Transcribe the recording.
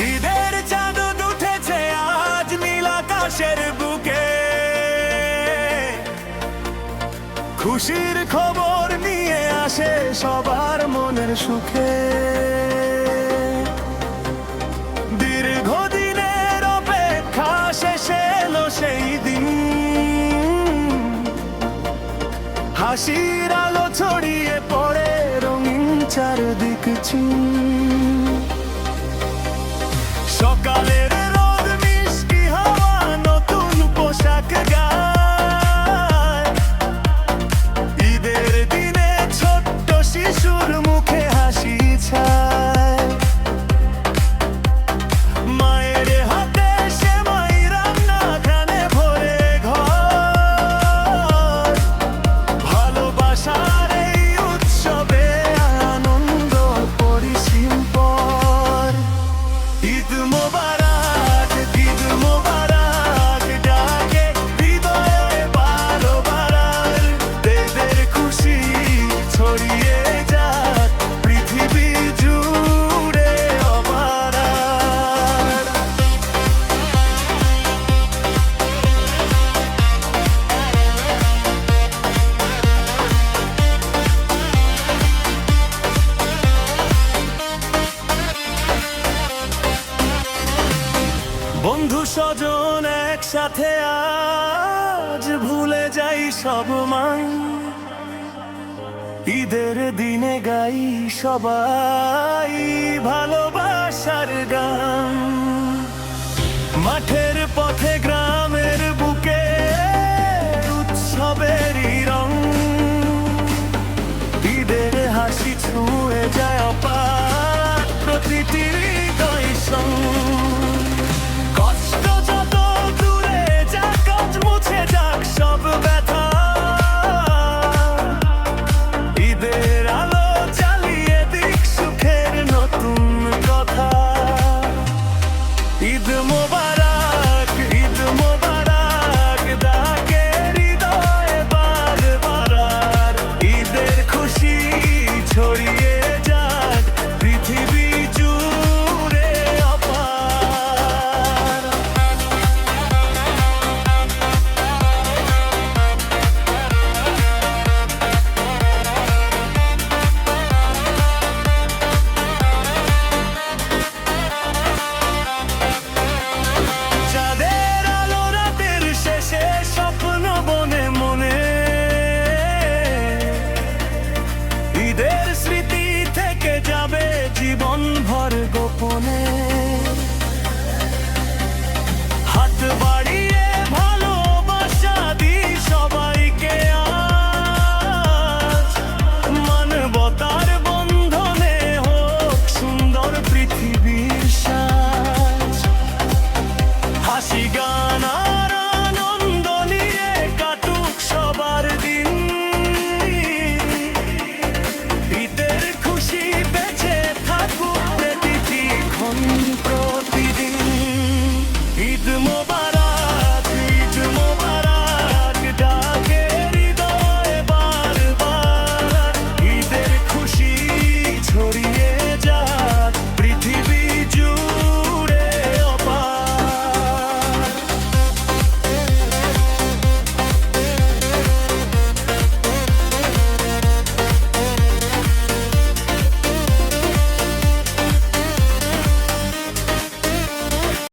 ঈদের চাঁদ উঠেছে আজ নীল আকাশের বুকে, খুশির খবর নিয়ে আসে সবার মনের সুখে। দীর্ঘদিনের অপেক্ষা শেষে এলো সেই দিন, হাসির আলো ছড়িয়ে পড়ে রঙিন চারদিক চিন। সকালের রোদ মিষ্টি হাওয়া নতুন পোশাক গায়, ঈদের দিনে ছোট্ট শিশুর মুখে হাসি ছায়। মায়ের হাতে সেমাই রান্না খানে ভরে ঘর, ভালোবাসার এই উৎসবে আনন্দ পরিসীম পর। ঈদ মোবারক, ঈদ মোবারক ডাকে হৃদয়ে বারবার, দেদের খুশি ছড়িয়ে যাক পৃথিবী জুড়ে অবারার। বন্ধু স্বজন একসাথে আজ ভুলে যাই সব মান, ঈদের দিনে গাই সবাই ভালোবাসার গান। মাঠে